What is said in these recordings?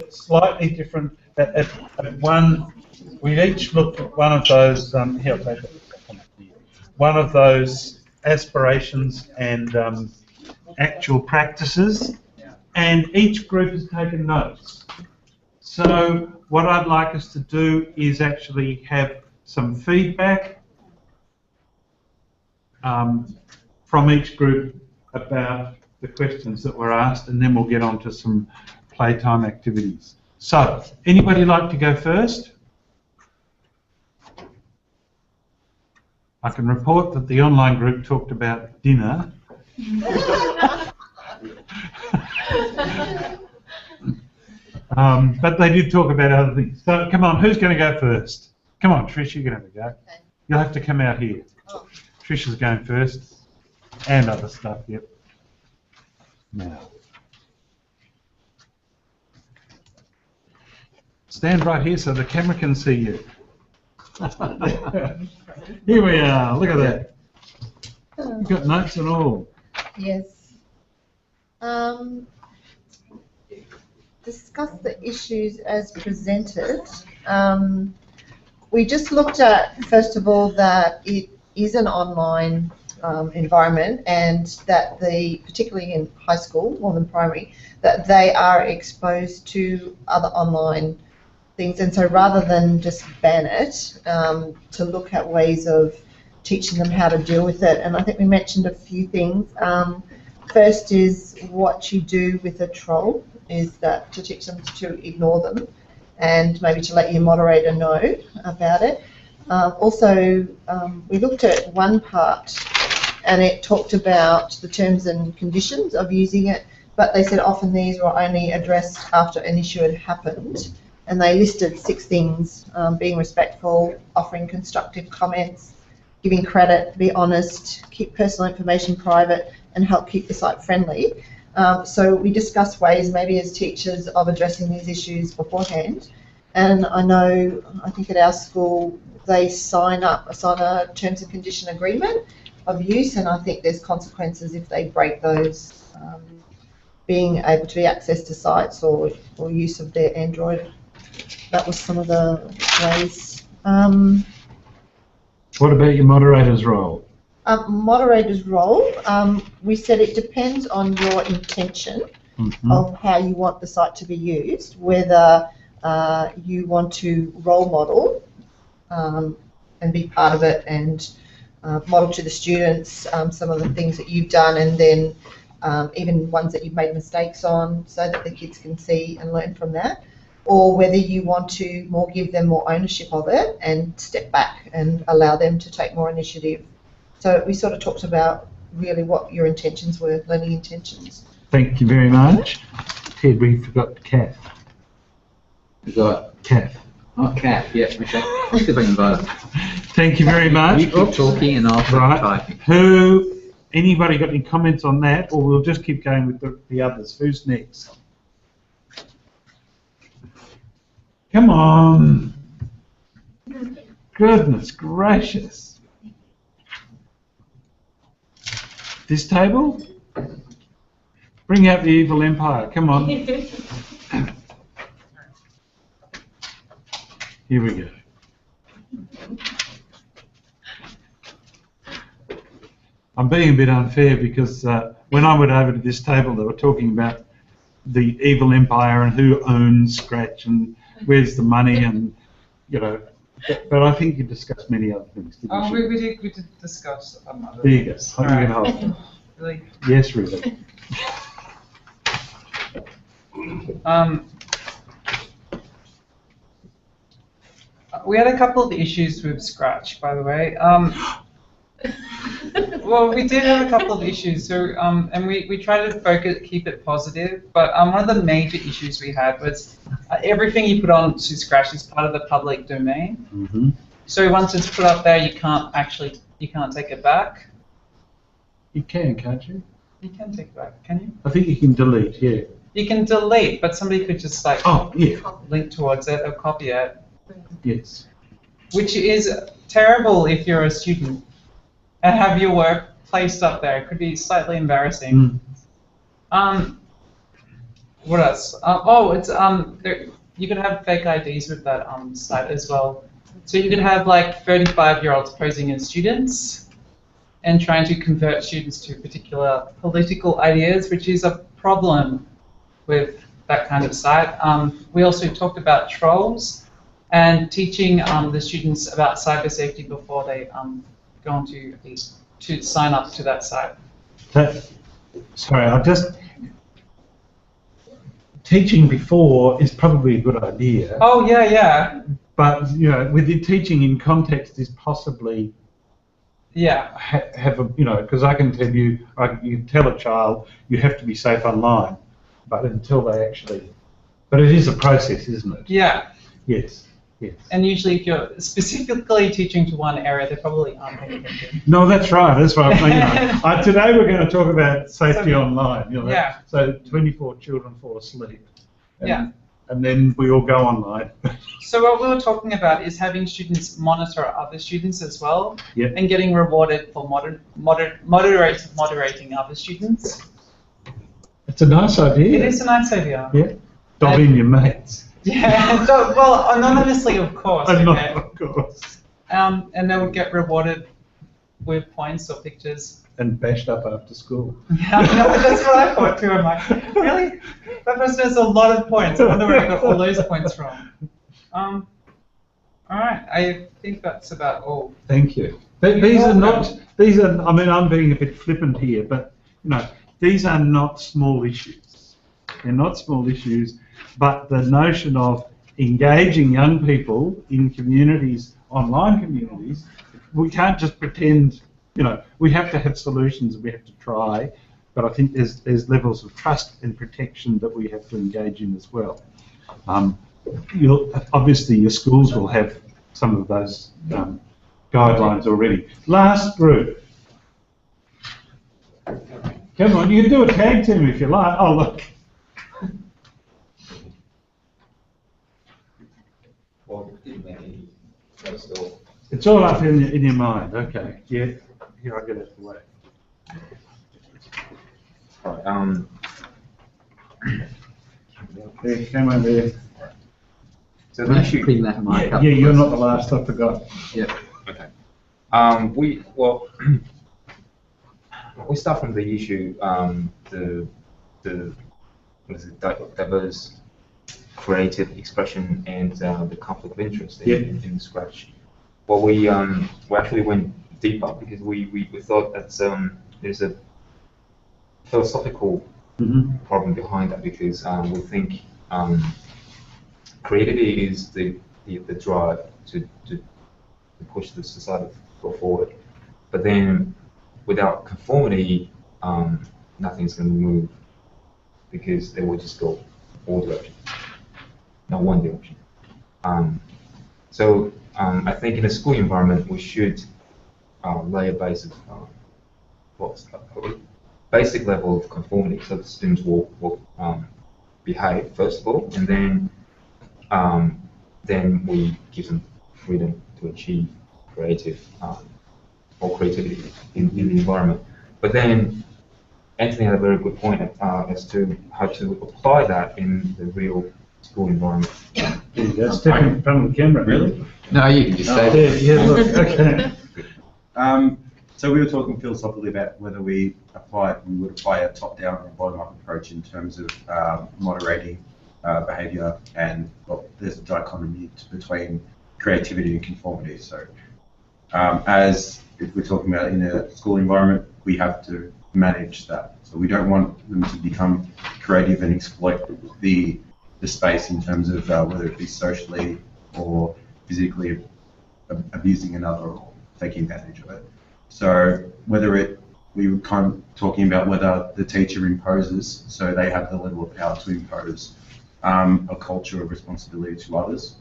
slightly different. At one, we each looked at one of those. Here, I'll take it. One of those aspirations and actual practices, and each group has taken notes. So what I'd like us to do is actually have some feedback from each group about the questions that were asked, and then we'll get on to some playtime activities. So, anybody like to go first? I can report that the online group talked about dinner. But they did talk about other things. So, come on, who's going to go first? Come on, Trish, you're going to go. Okay. You'll have to come out here. Oh. Trish is going first. And other stuff, yep. Now. Stand right here so the camera can see you. Here we are, look at that. You've got notes and all. Yes. Discuss the issues as presented. We just looked at, first of all, that it is an online environment, and that particularly in high school, more than primary, that they are exposed to other online things, and so rather than just ban it, to look at ways of teaching them how to deal with it. And I think we mentioned a few things. First is what you do with a troll, is that to teach them to ignore them, and maybe to let your moderator know about it. Also, we looked at one part, and it talked about the terms and conditions of using it, but they said often these were only addressed after an issue had happened, and they listed 6 things: being respectful, offering constructive comments, giving credit, be honest, keep personal information private, and help keep the site friendly. So we discussed ways, maybe as teachers, of addressing these issues beforehand. And I think at our school, they sign a terms and condition agreement of use, and I think there's consequences if they break those, being able to be access to sites or use of their Android. That was some of the ways. What about your moderator's role? Moderator's role, we said it depends on your intention of how you want the site to be used, whether you want to role model and be part of it and model to the students some of the things that you've done, and then even ones that you've made mistakes on, so that the kids can see and learn from that, or whether you want to give them more ownership of it and step back and allow them to take more initiative. So we sort of talked about really what your intentions were, learning intentions. Thank you very much. Ted, we forgot Kath. We got Kath. Oh, Kath, yeah, okay. Let's see if I can invite her. Thank you very much. You keep talking and I'll keep typing. Anybody got any comments on that, or we'll just keep going with the others? Who's next? Come on. Goodness gracious. This table? Bring out the evil empire. Come on. Here we go. I'm being a bit unfair because when I went over to this table, they were talking about the evil empire and who owns Scratch and where's the money, and but I think you discussed many other things, didn't you? We did discuss other There you go. things. You can hold it. Really? Yes, really. We had a couple of issues with Scratch, by the way. Well, we did have a couple of issues, so and we tried to keep it positive. But one of the major issues we had was everything you put on to Scratch is part of the public domain. Mm-hmm. So once it's put up there, you can't take it back. You can, can't you? You can take it back, can you? I think you can delete. Yeah. You can delete, but somebody could just link towards it or copy it. Yes. Which is terrible if you're a student and have your work placed up there. It could be slightly embarrassing. What else? You could have fake IDs with that site as well. So you could have like 35-year-olds posing as students and trying to convert students to particular political ideas, which is a problem with that kind of site. We also talked about trolls and teaching the students about cyber safety before they go on to sign up to that site. Sorry, teaching before is probably a good idea. Oh yeah. But with the teaching in context is possibly have a because I can tell you, you tell a child you have to be safe online, but until they actually, but it is a process, isn't it? Yeah. Yes. And usually, if you're specifically teaching to one area, they probably aren't paying attention. No, that's right. That's right. Today we're going to talk about safety online. So 24 children fall asleep. And then we all go online. So what we were talking about is having students monitor other students as well, Yep. and getting rewarded for moderating other students. It's a nice idea. It is a nice idea. Yeah. Dobbing your mates. Yeah. Well, anonymously, of course. Okay. Of course. And they would get rewarded with points or pictures. And bashed up after school. Yeah, that's what I thought too. I'm like, really? That person has a lot of points. I wonder where I got all those points from. All right, I think that's about all. Thank you. These are not. I mean, I'm being a bit flippant here, but these are not small issues. They're not small issues, but the notion of engaging young people in communities, online communities, we can't just pretend. We have to have solutions, we have to try, but I think there's levels of trust and protection that we have to engage in as well. Obviously, your schools will have some of those guidelines already. Last group. Come on, you can do a tag team if you like. Oh, look. It's all up in your mind. Okay. Yeah. Here, I'll get it away. Right, There, come over there. so the issue. Clean that mic up. Yeah, you're not the last, I forgot. Yep. Okay. We start from the issue, diverse creative expression and the conflict of interest in Scratch. Well, we actually went deeper because we thought that there's a philosophical problem behind that, because we think creativity is the drive to push the society go forward. But then without conformity, nothing's going to move, because they will just go all directions, not one direction. So I think in a school environment, we should lay a basic level of conformity, so the students will behave first of all, and then we give them freedom to achieve creativity in the environment. But then Anthony had a very good point as to how to apply that in the real school environment. There you go. Step in front of the camera. Really? No, you can just say that. Yeah, look, okay. So we were talking philosophically about whether we would apply a top-down or a bottom-up approach in terms of moderating behaviour, and there's a dichotomy between creativity and conformity. So as if we're talking about in a school environment, we have to manage that. So we don't want them to become creative and exploit the space in terms of whether it be socially or physically abusing another or taking advantage of it. So we were kind of talking about whether the teacher imposes, so they have the level of power to impose a culture of responsibility to others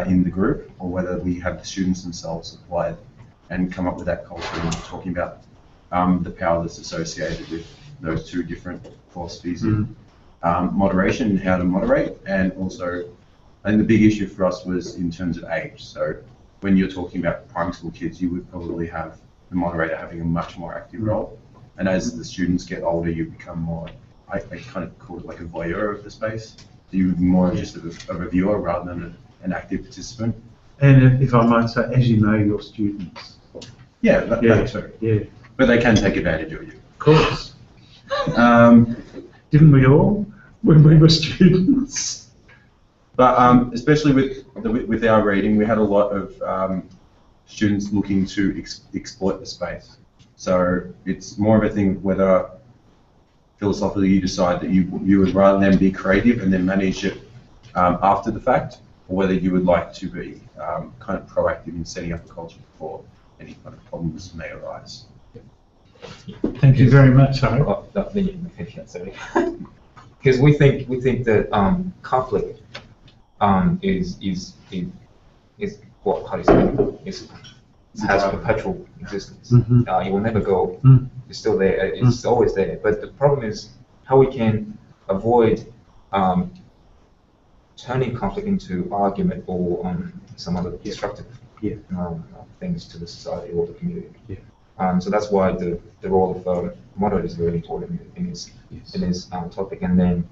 in the group, or whether we have the students themselves apply it and come up with that culture, and talking about the power that's associated with those two different philosophies in moderation and how to moderate. And also, I think the big issue for us was in terms of age. So when you're talking about primary school kids, you would probably have the moderator having a much more active role. And as the students get older, you become more I kind of call it like a voyeur of the space. You were more just a reviewer rather than an active participant. And if I might say, as you know your students. Yeah, that too. Yeah. But they can take advantage of you. Of course. Didn't we all when we were students? But especially with our reading, we had a lot of students looking to exploit the space. So it's more of a thing whether philosophically you decide that you would rather than be creative and then manage it after the fact, or whether you would like to be kind of proactive in setting up a culture before any kind of problems may arise. Thank you very much, sorry. Because we think that conflict is what, how do you say, has perpetual existence. It will never go. It's still there. It's always there. But the problem is how we can avoid turning conflict into argument or some other destructive things to the society or the community. So that's why the role of moderator is very important in this topic. And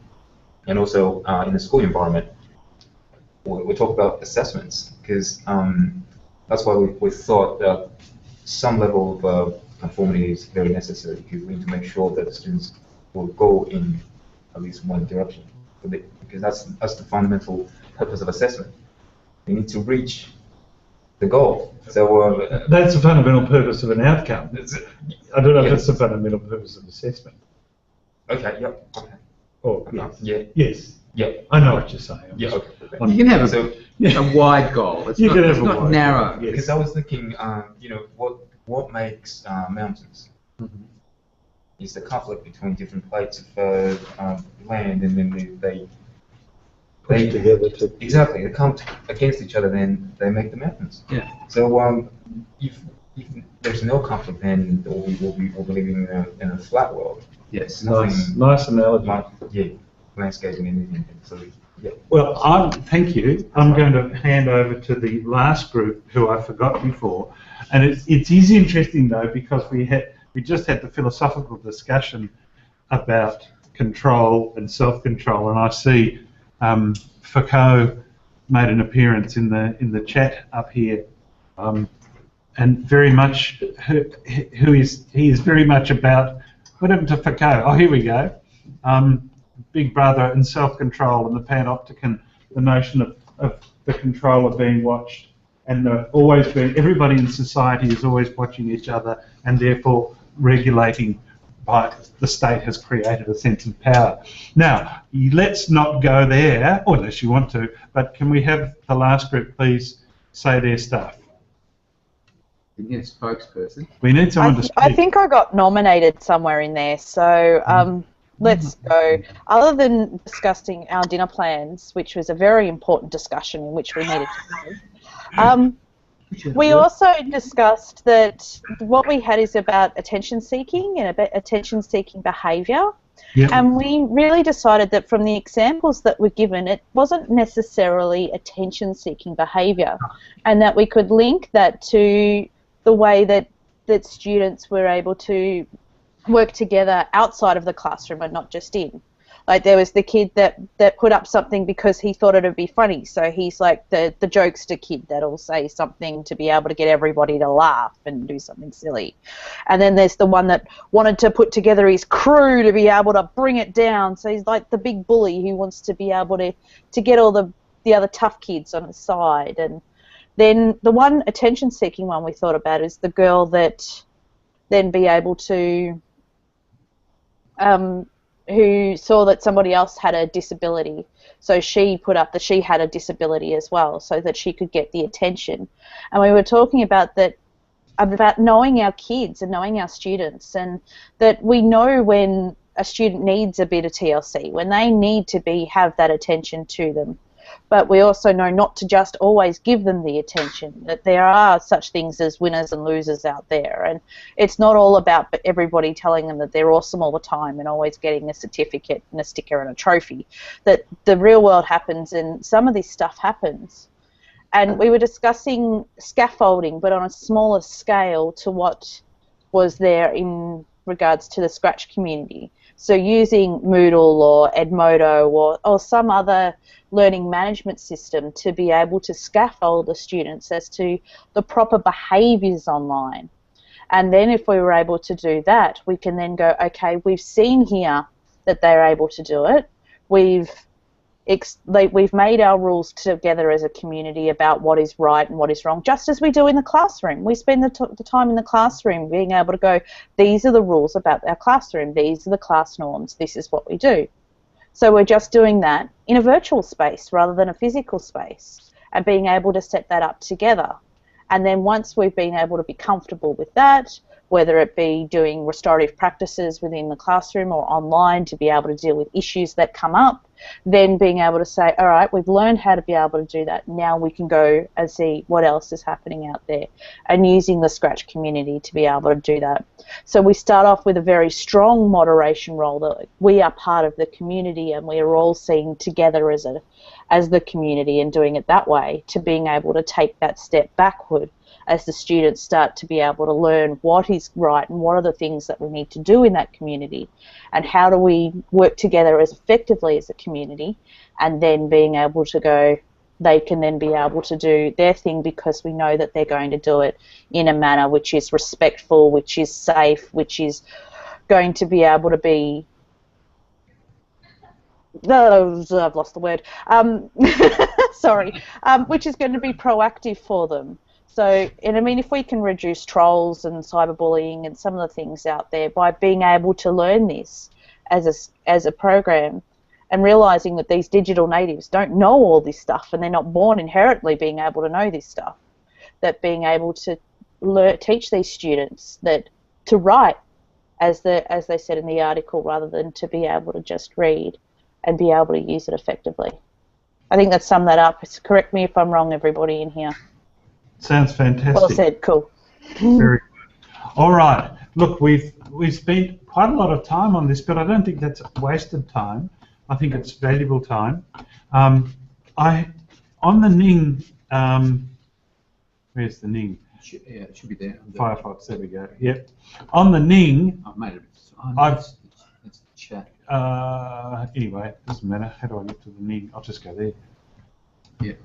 also in the school environment, we talk about assessments because that's why we thought that some level of conformity is very necessary because we need to make sure that the students will go in at least one direction. Because that's the fundamental purpose of assessment. They need to reach the goal. So that's the fundamental purpose of an outcome. I don't know if it's the fundamental purpose of assessment. Okay. Yep. Okay. Oh, yes. Yes. Yeah. I know what you're saying. Yeah. Okay. You can have a wide goal. It's not narrow. Yes. Because I was thinking, what makes mountains? Is the conflict between different plates of land, and then they together to exactly they come against each other, then they make the mountains. Yeah. So if there's no conflict, then we'll be living in a flat world. Yes. Nice analogy. Landscaping and anything. So yeah. Well, thank you. I'm going to hand over to the last group who I forgot before, and it is interesting though because we just had the philosophical discussion about control and self-control, and I see Foucault made an appearance in the chat up here, and very much he is very much about what happened to Foucault. Oh, here we go. Big Brother and self-control and the panopticon, the notion of the controller being watched, and everybody in society is always watching each other, and therefore regulating by the state has created a sense of power. Now, let's not go there, or unless you want to, but can we have the last group please say their stuff? You need a spokesperson. We need someone to speak. I think I got nominated somewhere in there, so let's go. Other than discussing our dinner plans, which was a very important discussion in which we needed to go, we also discussed that what we had is about attention seeking and about attention seeking behaviour. Yep. And we really decided that from the examples that were given, it wasn't necessarily attention seeking behaviour, and that we could link that to the way that students were able to work together outside of the classroom and not just in. Like there was the kid that put up something because he thought it would be funny, so he's like the jokester kid that'll say something to be able to get everybody to laugh and do something silly. And then there's the one that wanted to put together his crew to be able to bring it down, so he's like the big bully who wants to be able to get all the other tough kids on the side. And then the one attention-seeking one we thought about is the girl that then be able to who saw that somebody else had a disability, so she put up that she had a disability as well, so that she could get the attention. And we were talking about that, about knowing our kids and knowing our students, and that we know when a student needs a bit of TLC, when they need to have that attention to them. But we also know not to just always give them the attention, that there are such things as winners and losers out there, and it's not all about everybody telling them that they're awesome all the time and always getting a certificate and a sticker and a trophy, that the real world happens and some of this stuff happens. And we were discussing scaffolding, but on a smaller scale to what was there in regards to the Scratch community. So using Moodle or Edmodo or some other learning management system to be able to scaffold the students as to the proper behaviours online. And then if we were able to do that, we can then go, okay, we've seen here that they're able to do it. We've made our rules together as a community about what is right and what is wrong, just as we do in the classroom. We spend the time in the classroom being able to go, these are the rules about our classroom, these are the class norms, this is what we do. So we're just doing that in a virtual space rather than a physical space, and being able to set that up together. And then once we've been able to be comfortable with that, whether it be doing restorative practices within the classroom or online to be able to deal with issues that come up, then being able to say, all right, we've learned how to be able to do that. Now we can go and see what else is happening out there, and using the Scratch community to be able to do that. So we start off with a very strong moderation role that we are part of the community and we are all seen together as the community, and doing it that way, to being able to take that step backward as the students start to be able to learn what is right and what are the things that we need to do in that community, and how do we work together as effectively as a community, and then being able to go, they can then be able to do their thing because we know that they're going to do it in a manner which is respectful, which is safe, which is going to be able to be... I've lost the word. Sorry. Which is going to be proactive for them. So, and I mean, if we can reduce trolls and cyberbullying and some of the things out there by being able to learn this as a program, and realising that these digital natives don't know all this stuff and they're not born inherently being able to know this stuff, that being able to teach these students that to write, as they said in the article, rather than to be able to just read and be able to use it effectively. I think that summed that up. Correct me if I'm wrong, everybody in here. Sounds fantastic. Well said, cool. Very good. All right. Look, we've spent quite a lot of time on this, but I don't think that's wasted time. I think it's valuable time. On the Ning, where's the Ning? It should be there. Firefox, there we go. Yep. On the Ning, I've made it. It's chat. Anyway, it doesn't matter. How do I get to the Ning? I'll just go there. Yeah.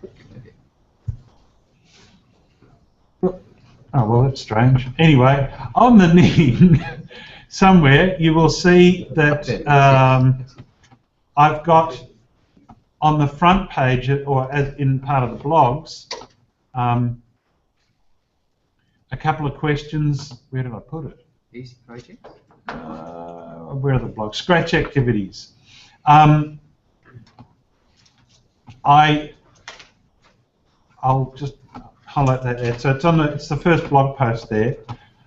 Oh, well, that's strange. Anyway, on the Ning, somewhere, you will see that I've got on the front page, or as in part of the blogs, a couple of questions. Where did I put it? Easy project. Where are the blogs? Scratch activities. I'll just highlight that there. So it's the first blog post there.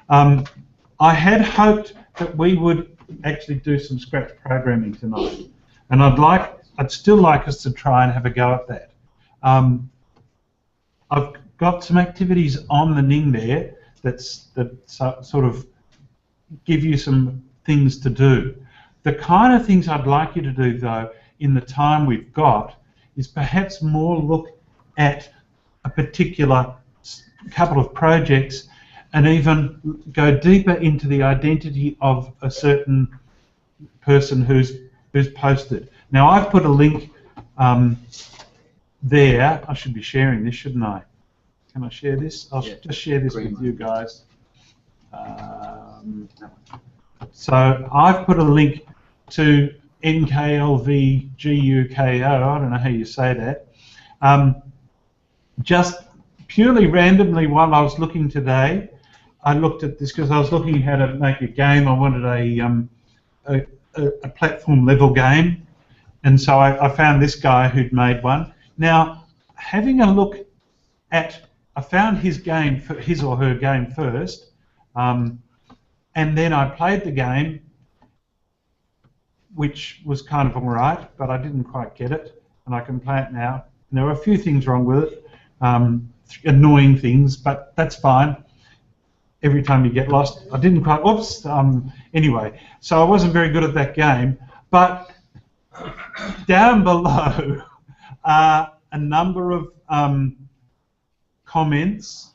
I had hoped that we would actually do some Scratch programming tonight, and I'd still like us to try and have a go at that. I've got some activities on the Ning there that sort of give you some things to do. The kind of things I'd like you to do, though, in the time we've got, is perhaps more look at a particular couple of projects and even go deeper into the identity of a certain person who's posted. Now, I've put a link there. I should be sharing this, shouldn't I? Can I share this? I'll just share this with you guys. So I've put a link to NKLVGUKO, I don't know how you say that, just purely randomly while I was looking today. I looked at this because I was looking at how to make a game. I wanted a platform level game, and so I found this guy who'd made one. Now, having a look at, I found his game, his or her game first, and then I played the game, which was kind of all right, but I didn't quite get it, and I can play it now. And there were a few things wrong with it, annoying things, but that's fine. Every time you get lost, I didn't quite, oops, anyway, so I wasn't very good at that game, but down below are a number of comments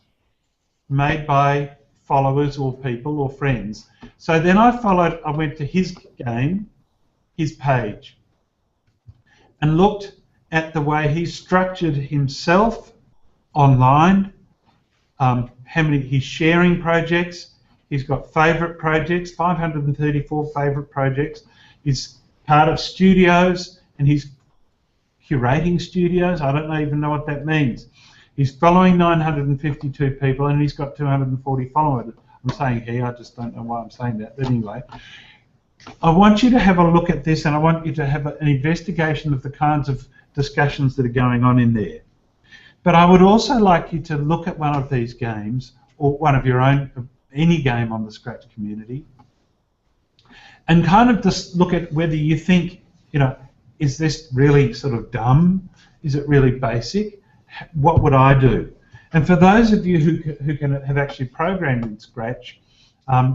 made by followers or people or friends. So then I went to his game, his page and looked at the way he structured himself online, how many he's sharing projects. He's got favourite projects, 534 favourite projects. He's part of studios, and he's curating studios. I don't even know what that means. He's following 952 people, and he's got 240 followers. I'm saying he, I just don't know why I'm saying that. But anyway, I want you to have a look at this, and I want you to have an investigation of the kinds of discussions that are going on in there. But I would also like you to look at one of these games, or one of your own, any game on the Scratch community, and kind of just look at whether you think, you know, is this really sort of dumb? Is it really basic? What would I do? And for those of you who can have actually programmed in Scratch,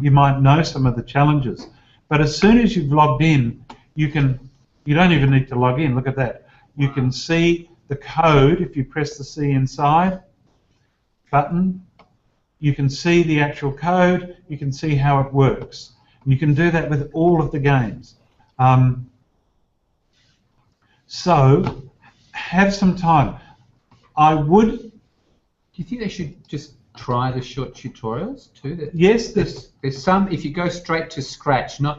you might know some of the challenges. But as soon as you've logged in, you don't even need to log in. Look at that. You can see the code if you press the C inside button. You can see the actual code. You can see how it works. You can do that with all of the games. So have some time. I would. Do you think they should just try the short tutorials too? Yes, there's some. If you go straight to Scratch, if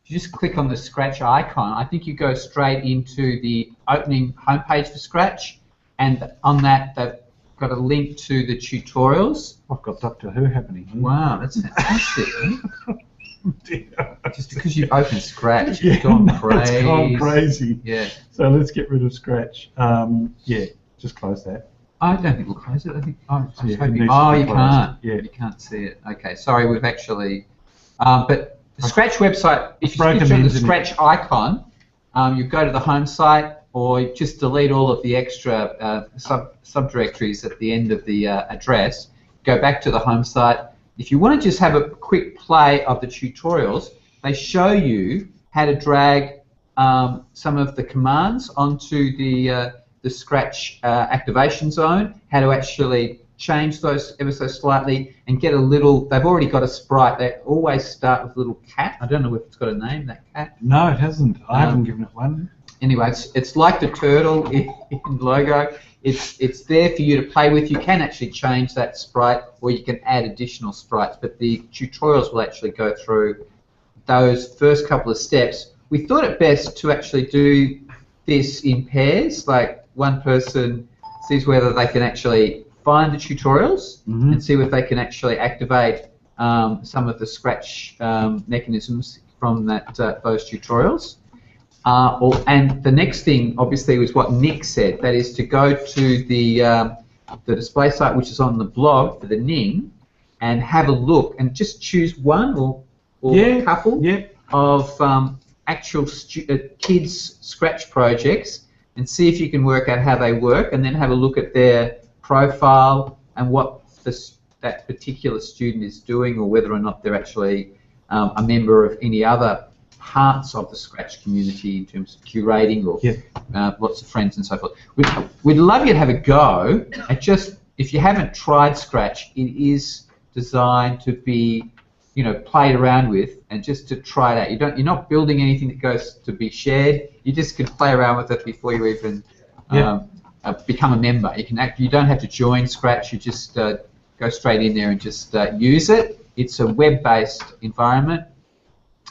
you just click on the Scratch icon, I think you go straight into the opening homepage for Scratch, and on that they've got a link to the tutorials. I've got Doctor Who happening here. Wow, that's fantastic. Just because you've opened Scratch, Yeah, it's gone crazy. It's gone crazy. Yeah. So let's get rid of Scratch. Yeah, just close that. I don't think we'll close it. I think. Oh, Yeah, hoping, you can't. Yeah. You can't see it. Okay, sorry, we've actually. But the Scratch website, if you click on the Scratch icon, you go to the home site, or you just delete all of the extra subdirectories at the end of the address. Go back to the home site. If you want to just have a quick play of the tutorials, they show you how to drag some of the commands onto the Scratch activation zone, how to actually change those ever so slightly and get a little. They've already got a sprite. They always start with a little cat. I don't know if it's got a name, that cat. No, it hasn't. I haven't given it one. Anyway, it's like the turtle in logo. It's there for you to play with. You can actually change that sprite, or you can add additional sprites, but the tutorials will actually go through those first couple of steps. We thought it best to actually do this in pairs, like one person sees whether they can actually find the tutorials and see if they can actually activate some of the Scratch mechanisms from those tutorials. And the next thing, obviously, was what Nick said. That is to go to the display site, which is on the blog for the Ning, and have a look and just choose one or a couple of actual kids' Scratch projects and see if you can work out how they work, and then have a look at their profile and what that particular student is doing, or whether or not they're actually a member of any other parts of the Scratch community in terms of curating or lots of friends and so forth. We'd love you to have a go at just, if you haven't tried Scratch, it is designed to be, played around with and just to try it out. You're not building anything that goes to be shared. You just can play around with it before you even become a member. You don't have to join Scratch. You just go straight in there and just use it. It's a web-based environment.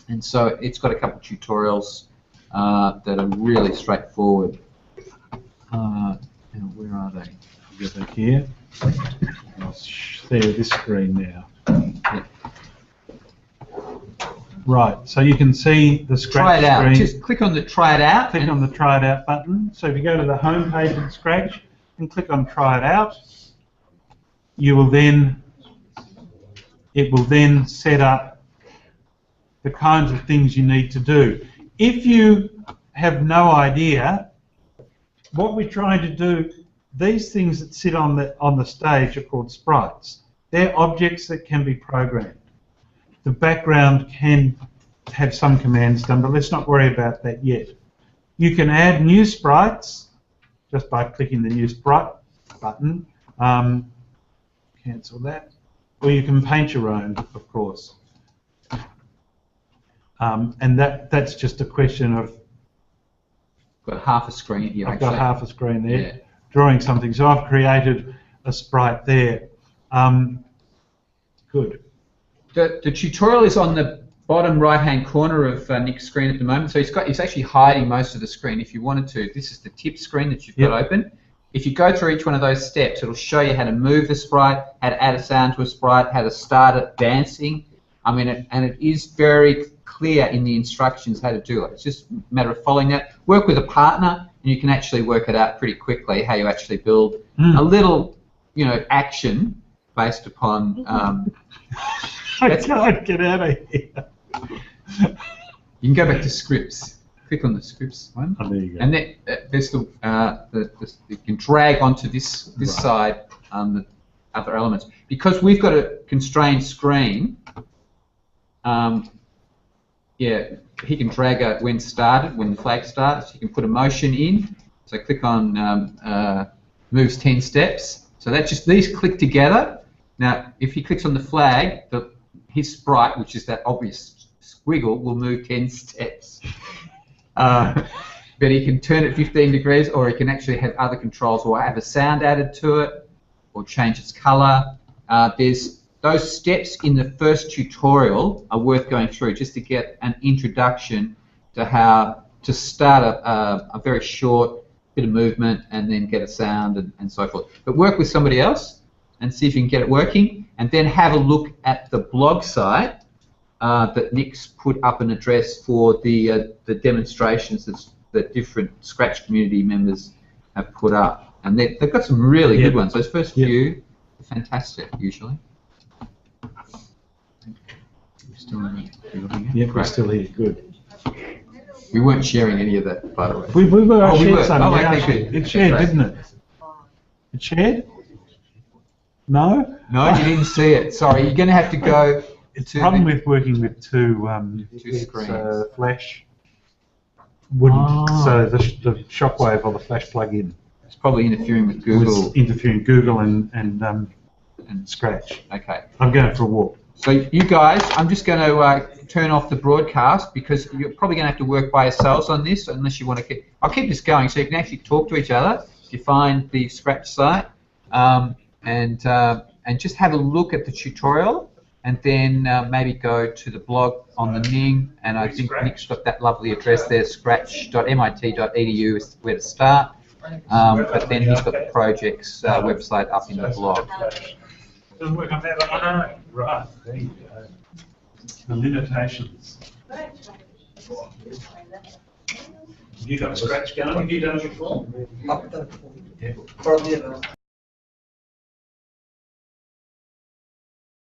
And so it's got a couple of tutorials that are really straightforward. Where are they? Get back here. I'll share this screen now. Yeah. Right, so you can see the Scratch Try it out. screen. Just click on the Try It Out. Click on the Try It Out button. So if you go to the home page of Scratch and click on Try It Out, it will then set up the kinds of things you need to do. If you have no idea, what we're trying to do, these things that sit on the stage are called sprites. They're objects that can be programmed. The background can have some commands done, but let's not worry about that yet. You can add new sprites just by clicking the New Sprite button. Cancel that. Or you can paint your own, of course. And that's just a question of Got half a screen here. I've got half a screen there, Yeah. drawing something. So I've created a sprite there. Good. The tutorial is on the bottom right-hand corner of Nick's screen at the moment. So he's actually hiding most of the screen. If you wanted to, this is the tip screen that you've got open. If you go through each one of those steps, it'll show you how to move the sprite, how to add a sound to a sprite, how to start it dancing. I mean, it is very clear in the instructions how to do it. It's just a matter of following that. Work with a partner, and you can actually work it out pretty quickly how you actually build a little, action based upon. I can't get out of here. You can go back to scripts. Click on the scripts one, Oh, there you go. and then there's you can drag onto this side the other elements. Because we've got a constrained screen. He can drag out when started, when the flag starts. You can put a motion in. So click on moves 10 steps. So that's just these click together. Now, if he clicks on the flag, his sprite, which is that obvious squiggle, will move 10 steps. But he can turn it 15 degrees, or he can actually have other controls, or have a sound added to it, or change its color. There's those steps in the first tutorial are worth going through just to get an introduction to how to start a very short bit of movement and then get a sound and so forth. But work with somebody else and see if you can get it working, and then have a look at the blog site that Nick's put up an address for the demonstrations that different Scratch community members have put up. And they've got some really good ones. Those first few are fantastic, usually. We're still here. Good. We weren't sharing any of that, by the way. We were shared some. Oh, Yeah, okay, good. it shared, didn't it? It shared? No? No, you didn't see it. Sorry, you're going to have to go. It's the problem with working with two screens. Flash wouldn't. So the shockwave or the Flash plug-in. It's probably interfering with Google. Was interfering Google and Scratch. Okay. I'm going for a walk. So you guys, I'm just going to turn off the broadcast because you're probably going to have to work by yourselves on this unless you want to keep. I'll keep this going so you can actually talk to each other if you find the Scratch site, and just have a look at the tutorial, and then maybe go to the blog on the Ning, and I think Nick's got that lovely address there, scratch.mit.edu is where to start, but then he's got the project's website up in the blog. Doesn't work on that. I know. Right. There you go. The limitations. You got a Scratch going? Have you done it before? I've done it before. Probably about